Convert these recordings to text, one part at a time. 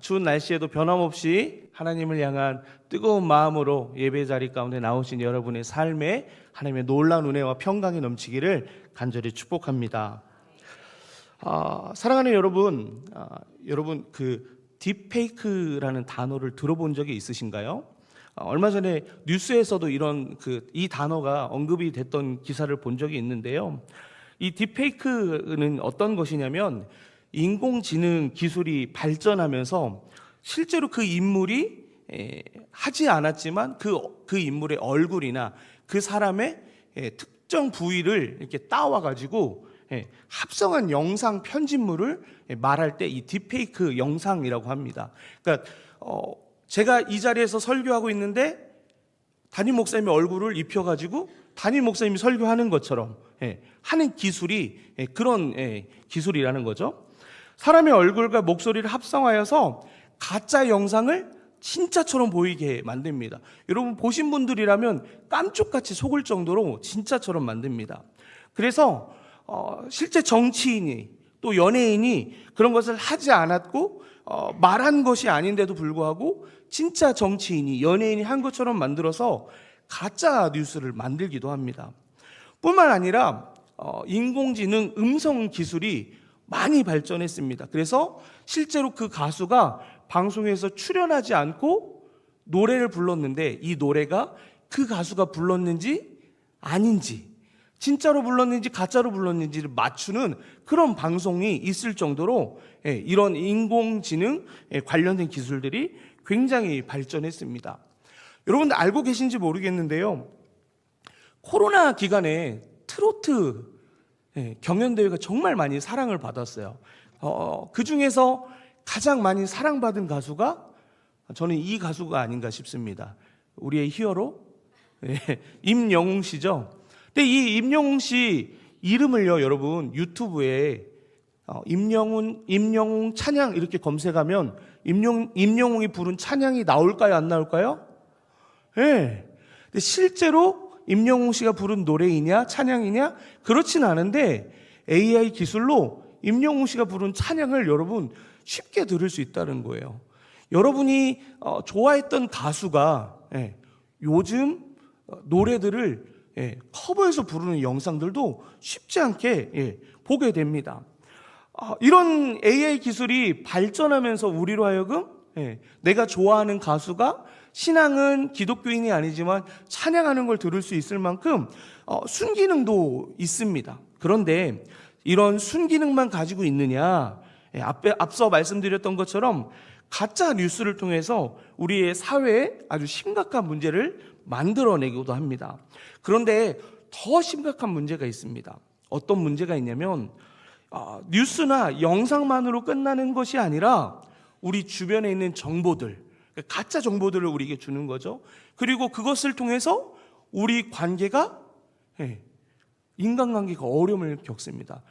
추운 날씨에도 변함없이 하나님을 향한 뜨거운 마음으로 예배 자리 가운데 나오신 여러분의 삶에 하나님의 놀라운 은혜와 평강이 넘치기를 간절히 축복합니다. 사랑하는 여러분, 여러분 그 딥페이크라는 단어를 들어본 적이 있으신가요? 얼마 전에 뉴스에서도 이 단어가 언급이 됐던 기사를 본 적이 있는데요. 이 딥페이크는 어떤 것이냐면 인공지능 기술이 발전하면서 실제로 그 인물이 하지 않았지만 그 인물의 얼굴이나 그 사람의 특정 부위를 이렇게 따와 가지고 합성한 영상 편집물을 말할 때 이 딥페이크 영상이라고 합니다. 그러니까 제가 이 자리에서 설교하고 있는데 담임 목사님의 얼굴을 입혀가지고 담임 목사님이 설교하는 것처럼 하는 기술이 그런 기술이라는 거죠. 사람의 얼굴과 목소리를 합성하여서 가짜 영상을 진짜처럼 보이게 만듭니다. 여러분 보신 분들이라면 깜짝같이 속을 정도로 진짜처럼 만듭니다. 그래서 실제 정치인이 또 연예인이 그런 것을 하지 않았고 말한 것이 아닌데도 불구하고 진짜 정치인이 연예인이 한 것처럼 만들어서 가짜 뉴스를 만들기도 합니다. 뿐만 아니라 인공지능 음성 기술이 많이 발전했습니다. 그래서 실제로 그 가수가 방송에서 출연하지 않고 노래를 불렀는데 이 노래가 그 가수가 불렀는지 아닌지, 진짜로 불렀는지 가짜로 불렀는지를 맞추는 그런 방송이 있을 정도로 이런 인공지능 관련된 기술들이 굉장히 발전했습니다. 여러분들 알고 계신지 모르겠는데요, 코로나 기간에 트로트 경연대회가 정말 많이 사랑을 받았어요. 그 중에서 가장 많이 사랑받은 가수가 저는 이 가수가 아닌가 싶습니다. 우리의 히어로 임영웅 씨죠. 근데 이 임영웅 씨 이름을요, 여러분 유튜브에 임영웅 찬양 이렇게 검색하면 임영웅이 부른 찬양이 나올까요, 안 나올까요? 네. 근데 실제로 임영웅 씨가 부른 노래이냐 찬양이냐 그렇진 않은데 AI 기술로 임영웅 씨가 부른 찬양을 여러분 쉽게 들을 수 있다는 거예요. 여러분이 좋아했던 가수가 요즘 노래들을 커버해서 부르는 영상들도 쉽지 않게 보게 됩니다. 이런 AI 기술이 발전하면서 우리로 하여금 내가 좋아하는 가수가 신앙은 기독교인이 아니지만 찬양하는 걸 들을 수 있을 만큼 순기능도 있습니다. 그런데 이런 순기능만 가지고 있느냐? 앞서 말씀드렸던 것처럼 가짜 뉴스를 통해서 우리의 사회에 아주 심각한 문제를 만들어내기도 합니다. 그런데 더 심각한 문제가 있습니다. 어떤 문제가 있냐면 뉴스나 영상만으로 끝나는 것이 아니라 우리 주변에 있는 정보들, 가짜 정보들을 우리에게 주는 거죠. 그리고 그것을 통해서 우리 관계가 인간관계가 어려움을 겪습니다.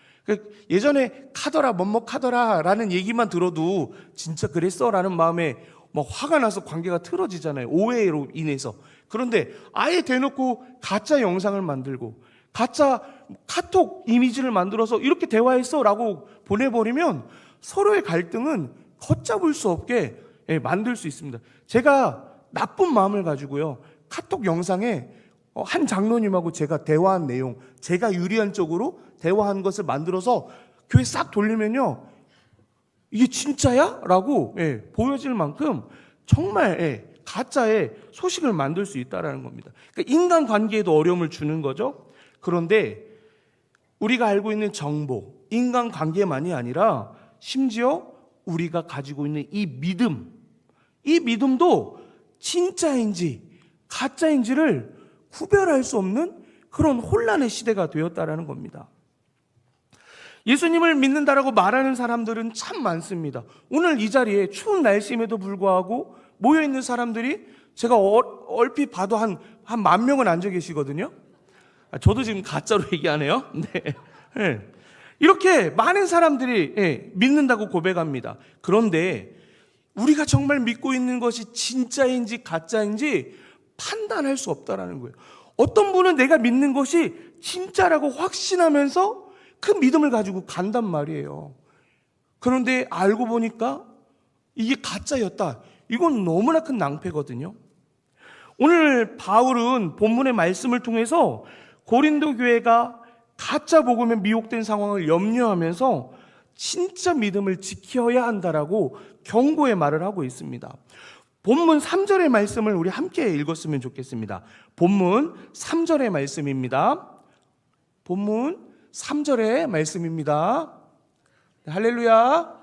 예전에 카더라 뭐뭐카더라 라는 얘기만 들어도 진짜 그랬어 라는 마음에 화가 나서 관계가 틀어지잖아요, 오해로 인해서. 그런데 아예 대놓고 가짜 영상을 만들고 가짜 카톡 이미지를 만들어서 이렇게 대화했어 라고 보내버리면 서로의 갈등은 걷잡을 수 없게 만들 수 있습니다. 제가 나쁜 마음을 가지고요, 카톡 영상에 한 장로님하고 제가 대화한 내용, 제가 유리한 쪽으로 대화한 것을 만들어서 교회 싹 돌리면요, 이게 진짜야? 라고 보여질 만큼 정말 가짜의 소식을 만들 수 있다는 겁니다. 그러니까 인간관계에도 어려움을 주는 거죠. 그런데 우리가 알고 있는 정보, 인간관계만이 아니라 심지어 우리가 가지고 있는 이 믿음도 진짜인지 가짜인지를 구별할 수 없는 그런 혼란의 시대가 되었다라는 겁니다. 예수님을 믿는다라고 말하는 사람들은 참 많습니다. 오늘 이 자리에 추운 날씨임에도 불구하고 모여있는 사람들이 제가 얼핏 봐도 한 10,000명은 앉아 계시거든요. 저도 지금 가짜로 얘기하네요. 네. 이렇게 많은 사람들이 믿는다고 고백합니다. 그런데 우리가 정말 믿고 있는 것이 진짜인지 가짜인지 판단할 수 없다라는 거예요. 어떤 분은 내가 믿는 것이 진짜라고 확신하면서 그 믿음을 가지고 간단 말이에요. 그런데 알고 보니까 이게 가짜였다. 이건 너무나 큰 낭패거든요. 오늘 바울은 본문의 말씀을 통해서 고린도 교회가 가짜 복음에 미혹된 상황을 염려하면서 진짜 믿음을 지켜야 한다라고 경고의 말을 하고 있습니다. 본문 3절의 말씀을 우리 함께 읽었으면 좋겠습니다. 본문 3절의 말씀입니다. 본문 3절의 말씀입니다. 할렐루야.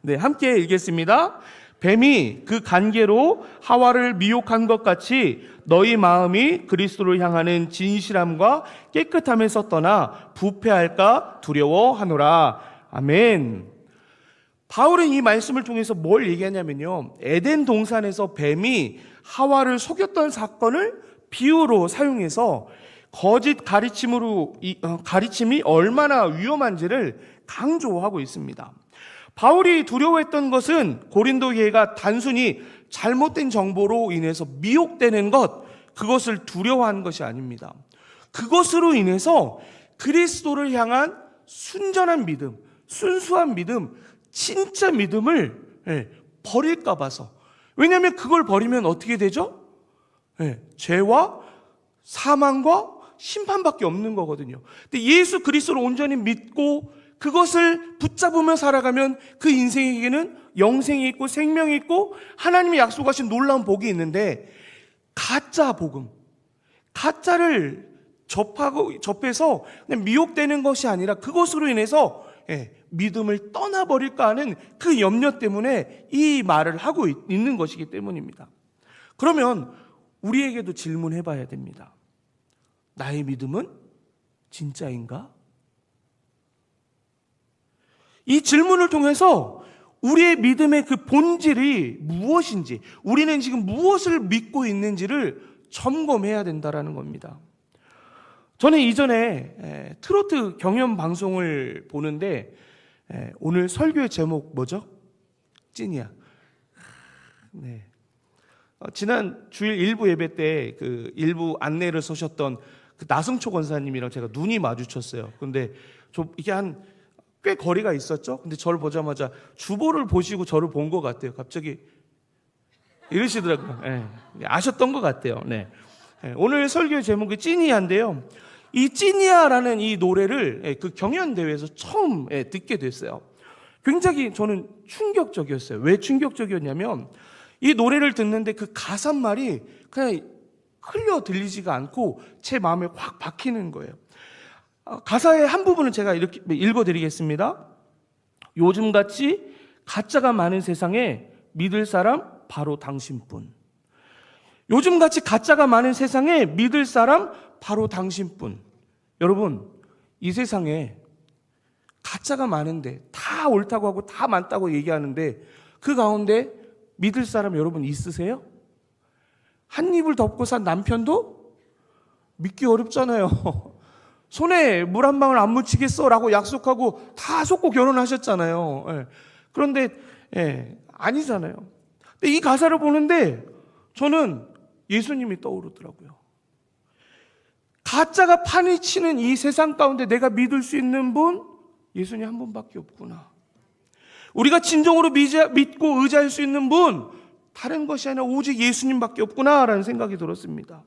네, 함께 읽겠습니다. 뱀이 그 간계로 하와를 미혹한 것 같이 너희 마음이 그리스도를 향하는 진실함과 깨끗함에서 떠나 부패할까 두려워하노라. 아멘. 바울은 이 말씀을 통해서 뭘 얘기하냐면요, 에덴 동산에서 뱀이 하와를 속였던 사건을 비유로 사용해서 거짓 가르침이 얼마나 위험한지를 강조하고 있습니다. 바울이 두려워했던 것은 고린도 교회가 단순히 잘못된 정보로 인해서 미혹되는 것, 그것을 두려워한 것이 아닙니다. 그것으로 인해서 그리스도를 향한 순전한 믿음, 순수한 믿음, 진짜 믿음을 버릴까 봐서. 왜냐하면 그걸 버리면 어떻게 되죠? 죄와 사망과 심판밖에 없는 거거든요. 근데 예수 그리스도를 온전히 믿고 그것을 붙잡으며 살아가면 그 인생에게는 영생이 있고 생명이 있고 하나님이 약속하신 놀라운 복이 있는데, 가짜 복음, 가짜를 접해서 그냥 미혹되는 것이 아니라 그것으로 인해서 믿음을 떠나버릴까 하는 그 염려 때문에 이 말을 하고 있는 것이기 때문입니다. 그러면 우리에게도 질문해 봐야 됩니다. 나의 믿음은 진짜인가? 이 질문을 통해서 우리의 믿음의 그 본질이 무엇인지, 우리는 지금 무엇을 믿고 있는지를 점검해야 된다는 겁니다. 저는 이전에 트로트 경연 방송을 보는데 오늘 설교의 제목 뭐죠? 찐이야. 네. 지난 주일 일부 예배 때 그 일부 안내를 서셨던 그 나승초 권사님이랑 제가 눈이 마주쳤어요. 근데 이게 꽤 거리가 있었죠? 근데 저를 보자마자 주보를 보시고 저를 본 것 같아요. 갑자기 이러시더라고요. 아셨던 것 같아요. 네. 오늘 설교의 제목이 찐이야인데요. 이 찐이야라는 이 노래를 그 경연대회에서 처음 듣게 됐어요. 굉장히 저는 충격적이었어요. 왜 충격적이었냐면 이 노래를 듣는데 그 가사말이 그냥 흘려 들리지가 않고 제 마음에 확 박히는 거예요. 가사의 한 부분을 제가 이렇게 읽어드리겠습니다. 요즘같이 가짜가 많은 세상에 믿을 사람 바로 당신뿐. 요즘같이 가짜가 많은 세상에 믿을 사람 바로 당신뿐. 여러분, 이 세상에 가짜가 많은데 다 옳다고 하고 다 맞다고 얘기하는데 그 가운데 믿을 사람 여러분 있으세요? 한 입을 덮고 산 남편도 믿기 어렵잖아요. 손에 물 한 방울 안 묻히겠어 라고 약속하고 다 속고 결혼하셨잖아요. 그런데 아니잖아요. 근데 이 가사를 보는데 저는 예수님이 떠오르더라고요. 가짜가 파헤치는 이 세상 가운데 내가 믿을 수 있는 분, 예수님 한 분밖에 없구나. 우리가 진정으로 믿고 의지할 수 있는 분, 다른 것이 아니라 오직 예수님밖에 없구나라는 생각이 들었습니다.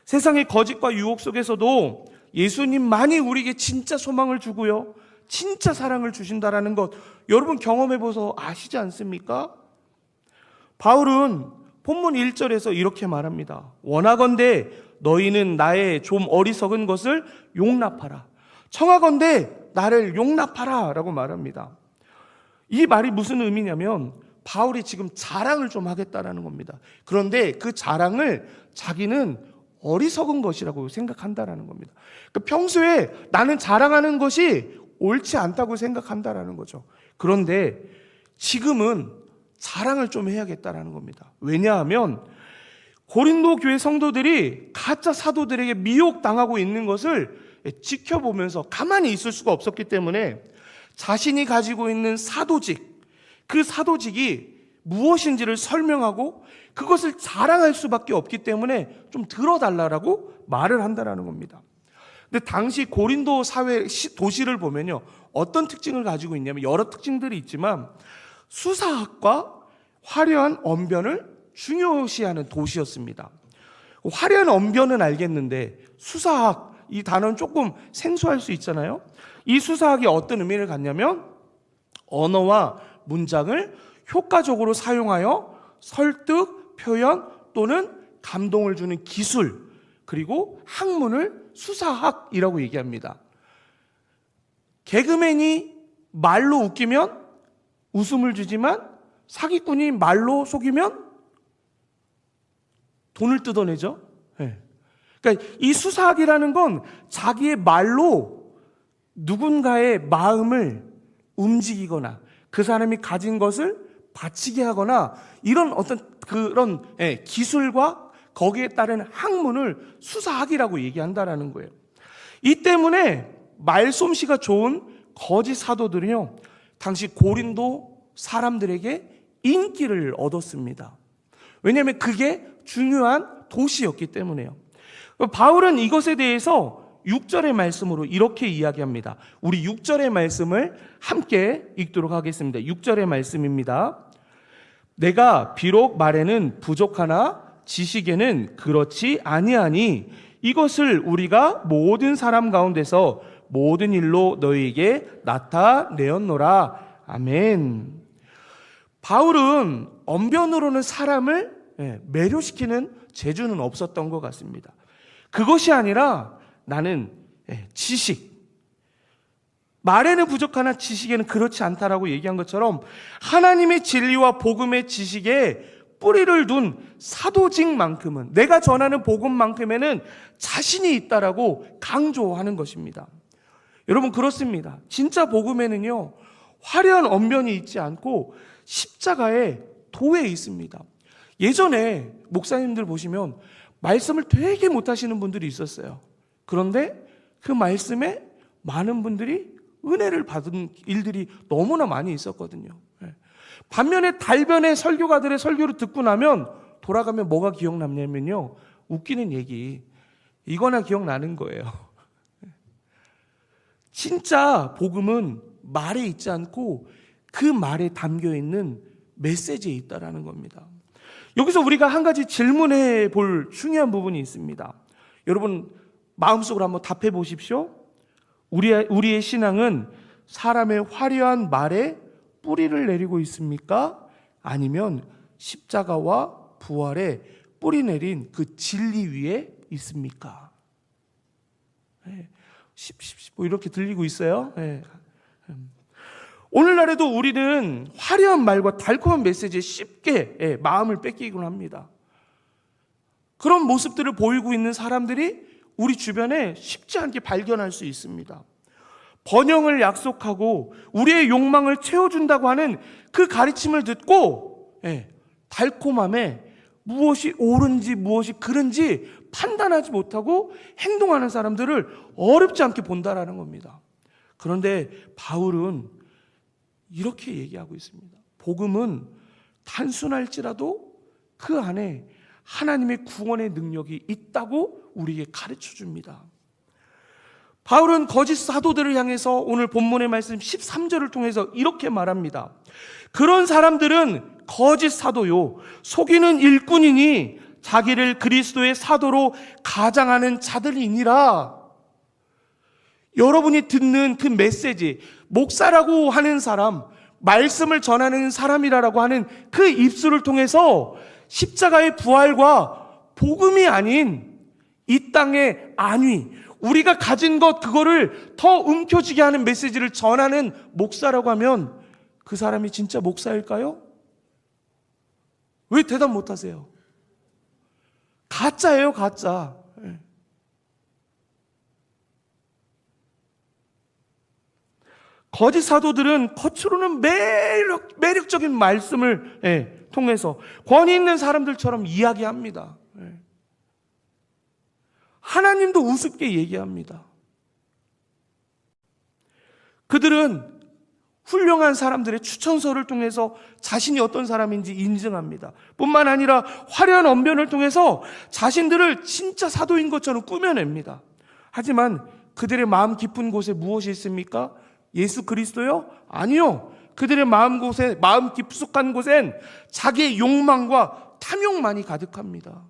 세상의 거짓과 유혹 속에서도 예수님만이 우리에게 진짜 소망을 주고요, 진짜 사랑을 주신다라는 것 여러분 경험해보서 아시지 않습니까? 바울은 본문 1절에서 이렇게 말합니다. 원하건대 너희는 나의 좀 어리석은 것을 용납하라. 청하건대 나를 용납하라 라고 말합니다. 이 말이 무슨 의미냐면 바울이 지금 자랑을 좀 하겠다라는 겁니다. 그런데 그 자랑을 자기는 어리석은 것이라고 생각한다라는 겁니다. 그러니까 평소에 나는 자랑하는 것이 옳지 않다고 생각한다라는 거죠. 그런데 지금은 자랑을 좀 해야겠다라는 겁니다. 왜냐하면 고린도 교회 성도들이 가짜 사도들에게 미혹당하고 있는 것을 지켜보면서 가만히 있을 수가 없었기 때문에 자신이 가지고 있는 사도직, 그 사도직이 무엇인지를 설명하고 그것을 자랑할 수밖에 없기 때문에 좀 들어달라고 말을 한다는 겁니다. 근데 당시 고린도 사회 도시를 보면요, 어떤 특징을 가지고 있냐면 여러 특징들이 있지만 수사학과 화려한 언변을 중요시하는 도시였습니다. 화려한 언변은 알겠는데 수사학, 이 단어는 조금 생소할 수 있잖아요. 이 수사학이 어떤 의미를 갖냐면 언어와 문장을 효과적으로 사용하여 설득, 표현 또는 감동을 주는 기술, 그리고 학문을 수사학이라고 얘기합니다. 개그맨이 말로 웃기면 웃음을 주지만 사기꾼이 말로 속이면 돈을 뜯어내죠. 네. 그러니까 이 수사학이라는 건 자기의 말로 누군가의 마음을 움직이거나 그 사람이 가진 것을 바치게 하거나 이런 어떤 그런 기술과 거기에 따른 학문을 수사학이라고 얘기한다라는 거예요. 이 때문에 말솜씨가 좋은 거짓 사도들은요, 당시 고린도 사람들에게 인기를 얻었습니다. 왜냐하면 그게 중요한 도시였기 때문에요. 바울은 이것에 대해서 6절의 말씀으로 이렇게 이야기합니다. 우리 6절의 말씀을 함께 읽도록 하겠습니다. 6절의 말씀입니다. 내가 비록 말에는 부족하나 지식에는 그렇지 아니하니 이것을 우리가 모든 사람 가운데서 모든 일로 너희에게 나타내었노라. 아멘. 바울은 언변으로는 사람을 매료시키는 재주는 없었던 것 같습니다. 그것이 아니라 나는 지식, 말에는 부족하나 지식에는 그렇지 않다라고 얘기한 것처럼 하나님의 진리와 복음의 지식에 뿌리를 둔 사도직만큼은, 내가 전하는 복음만큼에는 자신이 있다라고 강조하는 것입니다. 여러분, 그렇습니다. 진짜 복음에는요, 화려한 언변이 있지 않고 십자가의 도에 있습니다. 예전에 목사님들 보시면 말씀을 되게 못하시는 분들이 있었어요. 그런데 그 말씀에 많은 분들이 은혜를 받은 일들이 너무나 많이 있었거든요. 반면에 달변의 설교가들의 설교를 듣고 나면 돌아가면 뭐가 기억남냐면요, 웃기는 얘기 이거나 기억나는 거예요. 진짜 복음은 말에 있지 않고 그 말에 담겨있는 메시지에 있다라는 겁니다. 여기서 우리가 한 가지 질문해 볼 중요한 부분이 있습니다. 여러분 마음속으로 한번 답해 보십시오. 우리의 신앙은 사람의 화려한 말에 뿌리를 내리고 있습니까? 아니면 십자가와 부활에 뿌리 내린 그 진리 위에 있습니까? 뭐 이렇게 들리고 있어요. 오늘날에도 우리는 화려한 말과 달콤한 메시지에 쉽게 마음을 뺏기곤 합니다. 그런 모습들을 보이고 있는 사람들이 우리 주변에 쉽지 않게 발견할 수 있습니다. 번영을 약속하고 우리의 욕망을 채워준다고 하는 그 가르침을 듣고 달콤함에 무엇이 옳은지 무엇이 그른지 판단하지 못하고 행동하는 사람들을 어렵지 않게 본다라는 겁니다. 그런데 바울은 이렇게 얘기하고 있습니다. 복음은 단순할지라도 그 안에 하나님의 구원의 능력이 있다고 우리에게 가르쳐 줍니다. 바울은 거짓 사도들을 향해서 오늘 본문의 말씀 13절을 통해서 이렇게 말합니다. 그런 사람들은 거짓 사도요, 속이는 일꾼이니 자기를 그리스도의 사도로 가장하는 자들이니라. 여러분이 듣는 그 메시지, 목사라고 하는 사람, 말씀을 전하는 사람이라고 하는 그 입술을 통해서 십자가의 부활과 복음이 아닌 이 땅의 안위, 우리가 가진 것 그거를 더 움켜쥐게 하는 메시지를 전하는 목사라고 하면 그 사람이 진짜 목사일까요? 왜 대답 못하세요? 가짜예요, 가짜. 거짓 사도들은 겉으로는 매력적인 말씀을 통해서 권위 있는 사람들처럼 이야기합니다. 하나님도 우습게 얘기합니다. 그들은 훌륭한 사람들의 추천서를 통해서 자신이 어떤 사람인지 인증합니다. 뿐만 아니라 화려한 언변을 통해서 자신들을 진짜 사도인 것처럼 꾸며냅니다. 하지만 그들의 마음 깊은 곳에 무엇이 있습니까? 예수 그리스도요? 아니요. 그들의 마음 깊숙한 곳엔 자기의 욕망과 탐욕만이 가득합니다.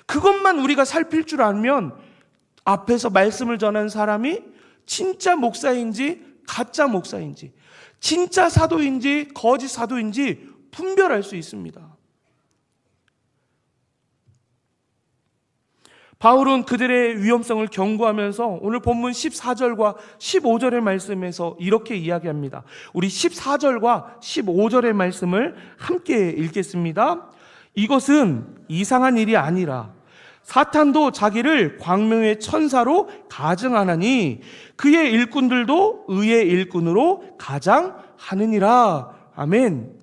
그것만 우리가 살필 줄 알면 앞에서 말씀을 전한 사람이 진짜 목사인지 가짜 목사인지, 진짜 사도인지 거짓 사도인지 분별할 수 있습니다. 바울은 그들의 위험성을 경고하면서 오늘 본문 14절과 15절의 말씀에서 이렇게 이야기합니다. 우리 14절과 15절의 말씀을 함께 읽겠습니다. 이것은 이상한 일이 아니라 사탄도 자기를 광명의 천사로 가증하나니 그의 일꾼들도 의의 일꾼으로 가장하느니라. 아멘.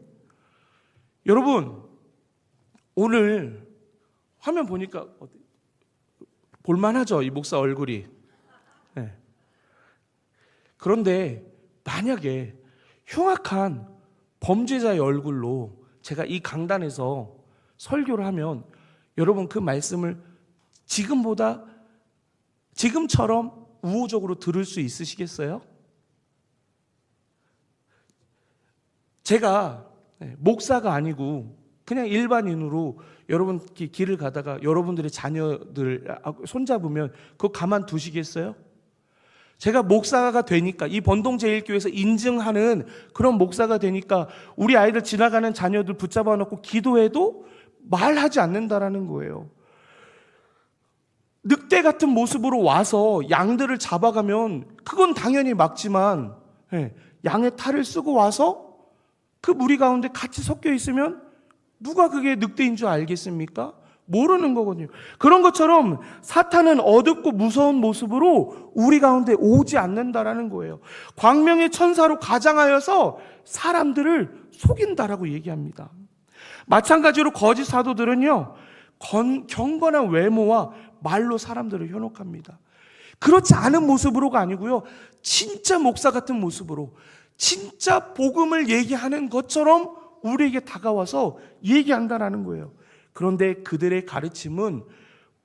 여러분, 오늘 화면 보니까 볼만하죠? 이 목사 얼굴이. 네. 그런데 만약에 흉악한 범죄자의 얼굴로 제가 이 강단에서 설교를 하면 여러분 그 말씀을 지금처럼 우호적으로 들을 수 있으시겠어요? 제가 목사가 아니고 그냥 일반인으로 여러분 길을 가다가 여러분들의 자녀들 손잡으면 그거 가만 두시겠어요? 제가 목사가 되니까, 이 번동제일교회에서 인증하는 그런 목사가 되니까 우리 아이들 지나가는 자녀들 붙잡아 놓고 기도해도 말하지 않는다라는 거예요. 늑대 같은 모습으로 와서 양들을 잡아가면 그건 당연히 막지만 양의 탈을 쓰고 와서 그 무리 가운데 같이 섞여 있으면 누가 그게 늑대인 줄 알겠습니까? 모르는 거거든요. 그런 것처럼 사탄은 어둡고 무서운 모습으로 우리 가운데 오지 않는다라는 거예요. 광명의 천사로 가장하여서 사람들을 속인다라고 얘기합니다. 마찬가지로 거짓 사도들은요, 경건한 외모와 말로 사람들을 현혹합니다. 그렇지 않은 모습으로가 아니고요, 진짜 목사 같은 모습으로 진짜 복음을 얘기하는 것처럼 우리에게 다가와서 얘기한다라는 거예요. 그런데 그들의 가르침은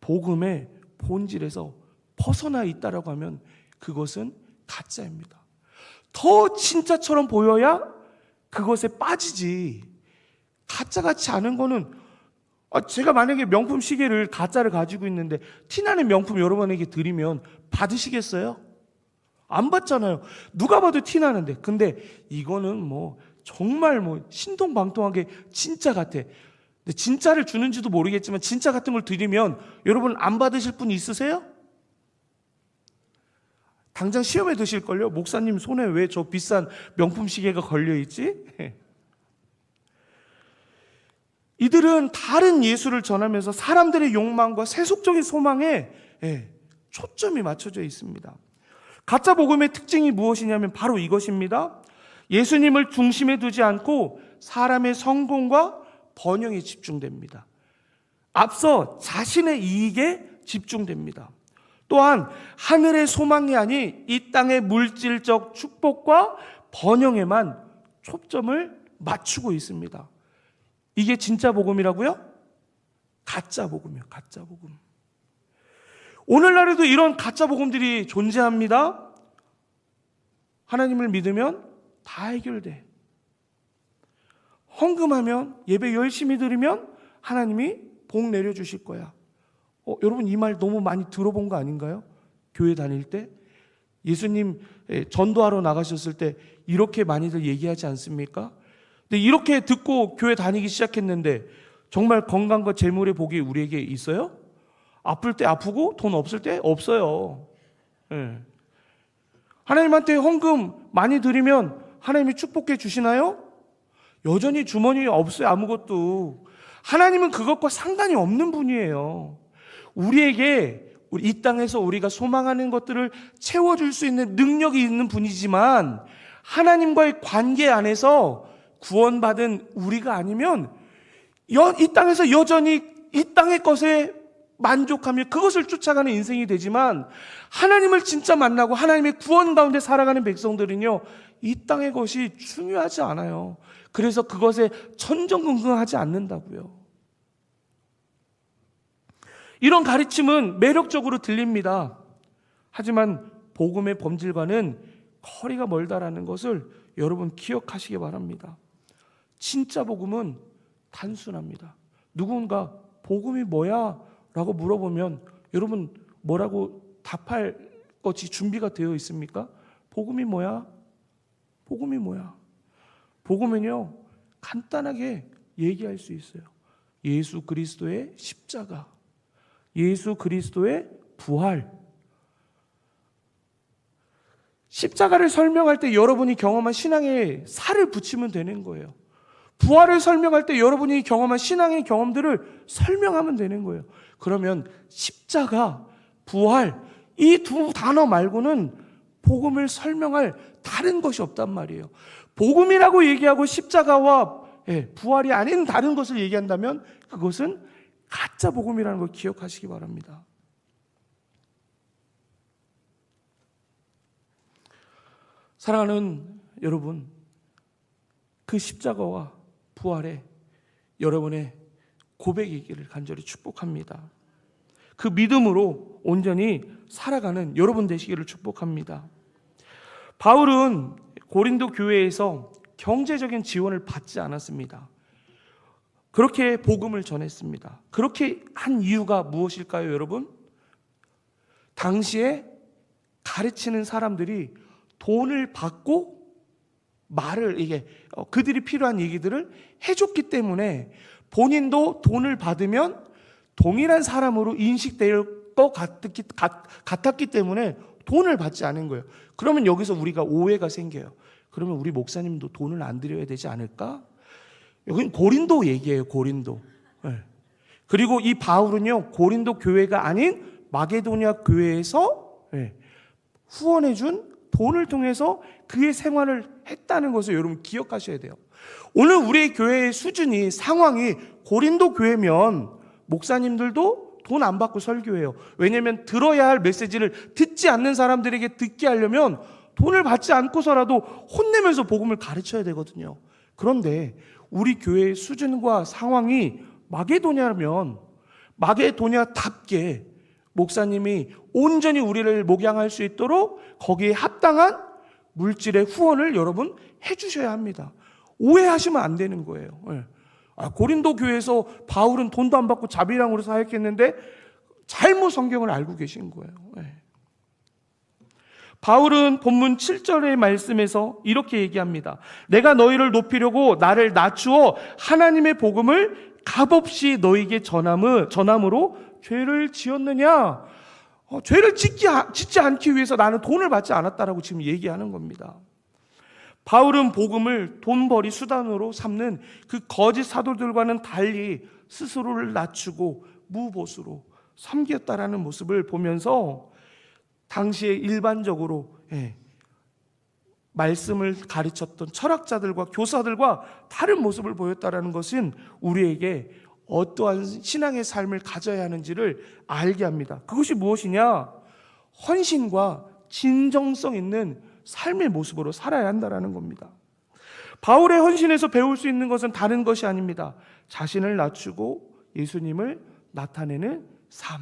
복음의 본질에서 벗어나 있다라고 하면 그것은 가짜입니다. 더 진짜처럼 보여야 그것에 빠지지, 가짜같이 않은 거는, 제가 만약에 명품 시계를 가짜를 가지고 있는데 티나는 명품 여러분에게 드리면 받으시겠어요? 안 받잖아요. 누가 봐도 티나는데. 근데 이거는 정말 신동방통하게 진짜 같아. 근데 진짜를 주는지도 모르겠지만 진짜 같은 걸 드리면 여러분 안 받으실 분 있으세요? 당장 시험에 드실걸요? 목사님 손에 왜 저 비싼 명품 시계가 걸려있지? 이들은 다른 예수를 전하면서 사람들의 욕망과 세속적인 소망에 초점이 맞춰져 있습니다. 가짜 복음의 특징이 무엇이냐면 바로 이것입니다. 예수님을 중심에 두지 않고 사람의 성공과 번영에 집중됩니다. 앞서 자신의 이익에 집중됩니다. 또한 하늘의 소망이 아닌 이 땅의 물질적 축복과 번영에만 초점을 맞추고 있습니다. 이게 진짜 복음이라고요? 가짜 복음이요. 가짜 복음. 오늘날에도 이런 가짜 복음들이 존재합니다. 하나님을 믿으면 다 해결돼. 헌금하면, 예배 열심히 드리면 하나님이 복 내려주실 거야. 여러분 이 말 너무 많이 들어본 거 아닌가요? 교회 다닐 때 예수님 전도하러 나가셨을 때 이렇게 많이들 얘기하지 않습니까? 근데 이렇게 듣고 교회 다니기 시작했는데 정말 건강과 재물의 복이 우리에게 있어요? 아플 때 아프고 돈 없을 때 없어요. 하나님한테 헌금 많이 드리면 하나님이 축복해 주시나요? 여전히 주머니에 없어요. 아무것도. 하나님은 그것과 상관이 없는 분이에요. 우리에게 이 땅에서 우리가 소망하는 것들을 채워줄 수 있는 능력이 있는 분이지만 하나님과의 관계 안에서 구원받은 우리가 아니면 이 땅에서 여전히 이 땅의 것에 만족하며 그것을 쫓아가는 인생이 되지만 하나님을 진짜 만나고 하나님의 구원 가운데 살아가는 백성들은요, 이 땅의 것이 중요하지 않아요. 그래서 그것에 천정긍긍하지 않는다고요. 이런 가르침은 매력적으로 들립니다. 하지만 복음의 본질과는 거리가 멀다라는 것을 여러분 기억하시기 바랍니다. 진짜 복음은 단순합니다. 누군가 복음이 뭐야? 라고 물어보면 여러분 뭐라고 답할 것이 준비가 되어 있습니까? 복음이 뭐야? 복음이 뭐야? 복음은요, 간단하게 얘기할 수 있어요. 예수 그리스도의 십자가, 예수 그리스도의 부활. 십자가를 설명할 때 여러분이 경험한 신앙에 살을 붙이면 되는 거예요. 부활을 설명할 때 여러분이 경험한 신앙의 경험들을 설명하면 되는 거예요. 그러면 십자가, 부활, 이 두 단어 말고는 복음을 설명할 다른 것이 없단 말이에요. 복음이라고 얘기하고 십자가와 부활이 아닌 다른 것을 얘기한다면 그것은 가짜 복음이라는 걸 기억하시기 바랍니다. 사랑하는 여러분, 그 십자가와 부활에 여러분의 고백이기를 간절히 축복합니다. 그 믿음으로 온전히 살아가는 여러분 되시기를 축복합니다. 바울은 고린도 교회에서 경제적인 지원을 받지 않았습니다. 그렇게 복음을 전했습니다. 그렇게 한 이유가 무엇일까요, 여러분? 당시에 가르치는 사람들이 돈을 받고 그들이 필요한 얘기들을 해줬기 때문에 본인도 돈을 받으면 동일한 사람으로 인식될 것 같았기 때문에 돈을 받지 않은 거예요. 그러면 여기서 우리가 오해가 생겨요. 그러면 우리 목사님도 돈을 안 드려야 되지 않을까? 여기는 고린도 얘기예요, 고린도. 그리고 이 바울은요, 고린도 교회가 아닌 마게도니아 교회에서 후원해준 돈을 통해서 그의 생활을 했다는 것을 여러분 기억하셔야 돼요. 오늘 우리의 교회의 수준이, 상황이 고린도 교회면 목사님들도 돈 안 받고 설교해요. 왜냐하면 들어야 할 메시지를 듣지 않는 사람들에게 듣게 하려면 돈을 받지 않고서라도 혼내면서 복음을 가르쳐야 되거든요. 그런데 우리 교회의 수준과 상황이 마게도냐면 마게도냐답게 목사님이 온전히 우리를 목양할 수 있도록 거기에 합당한 물질의 후원을 여러분 해주셔야 합니다. 오해하시면 안 되는 거예요. 고린도 교회에서 바울은 돈도 안 받고 자비랑으로 사역했는데 잘못 성경을 알고 계신 거예요. 바울은 본문 7절의 말씀에서 이렇게 얘기합니다. 내가 너희를 높이려고 나를 낮추어 하나님의 복음을 값없이 너희에게 전함으로 죄를 지었느냐? 죄를 짓지 않기 위해서 나는 돈을 받지 않았다라고 지금 얘기하는 겁니다. 바울은 복음을 돈벌이 수단으로 삼는 그 거짓 사도들과는 달리 스스로를 낮추고 무보수로 섬겼다라는 모습을 보면서 당시에 일반적으로 말씀을 가르쳤던 철학자들과 교사들과 다른 모습을 보였다라는 것은 우리에게 어떠한 신앙의 삶을 가져야 하는지를 알게 합니다. 그것이 무엇이냐? 헌신과 진정성 있는 삶의 모습으로 살아야 한다는 겁니다. 바울의 헌신에서 배울 수 있는 것은 다른 것이 아닙니다. 자신을 낮추고 예수님을 나타내는 삶.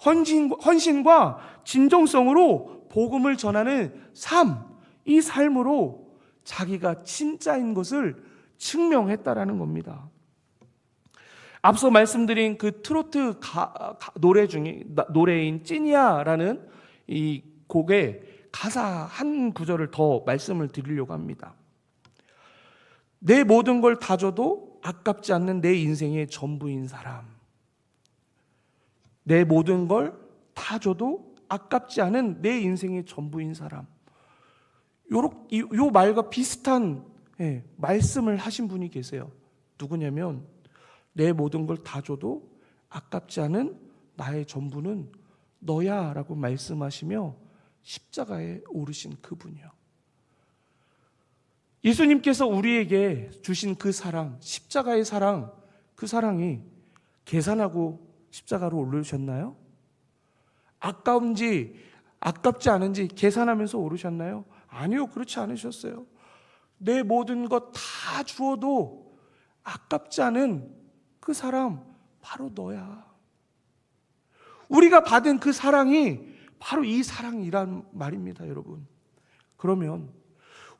헌신과 진정성으로 복음을 전하는 삶. 이 삶으로 자기가 진짜인 것을 증명했다라는 겁니다. 앞서 말씀드린 그 트로트 노래인 찐이야라는 이 곡의 가사 한 구절을 더 말씀을 드리려고 합니다. 내 모든 걸 다 줘도 아깝지 않는 내 인생의 전부인 사람. 내 모든 걸 다 줘도 아깝지 않은 내 인생의 전부인 사람. 요 말과 비슷한 말씀을 하신 분이 계세요. 누구냐면 내 모든 걸 다 줘도 아깝지 않은 나의 전부는 너야 라고 말씀하시며 십자가에 오르신 그분이요. 예수님께서 우리에게 주신 그 사랑, 십자가의 사랑, 그 사랑이 계산하고 십자가로 오르셨나요? 아까운지 아깝지 않은지 계산하면서 오르셨나요? 아니요, 그렇지 않으셨어요. 내 모든 것 다 주어도 아깝지 않은 그 사람 바로 너야. 우리가 받은 그 사랑이 바로 이 사랑이란 말입니다, 여러분. 그러면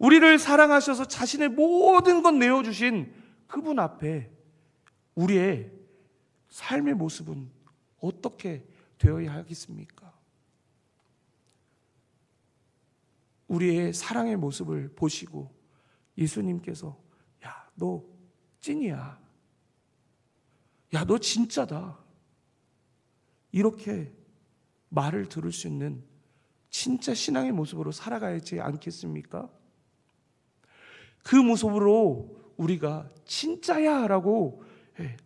우리를 사랑하셔서 자신의 모든 것 내어주신 그분 앞에 우리의 삶의 모습은 어떻게 되어야 하겠습니까? 우리의 사랑의 모습을 보시고 예수님께서 야, 너 찐이야. 야, 너 진짜다. 이렇게 말을 들을 수 있는 진짜 신앙의 모습으로 살아가야지 않겠습니까? 그 모습으로 우리가 진짜야 라고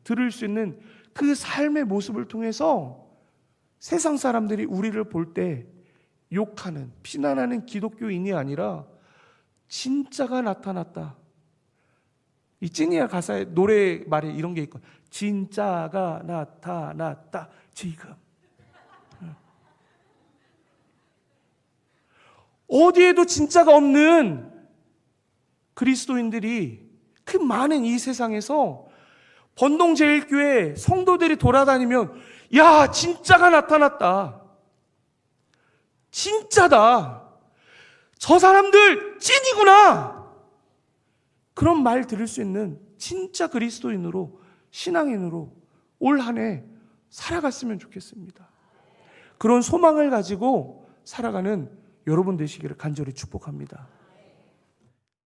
들을 수 있는 그 삶의 모습을 통해서 세상 사람들이 우리를 볼 때 욕하는, 비난하는 기독교인이 아니라 진짜가 나타났다. 이 찐이야 가사에 노래 말에 이런 게 있고, 진짜가 나타났다 지금. 어디에도 진짜가 없는 그리스도인들이 그 많은 이 세상에서 번동제일교회 성도들이 돌아다니면 야, 진짜가 나타났다. 진짜다. 저 사람들 찐이구나. 그런 말 들을 수 있는 진짜 그리스도인으로, 신앙인으로 올 한 해 살아갔으면 좋겠습니다. 그런 소망을 가지고 살아가는 여러분 되시기를 간절히 축복합니다.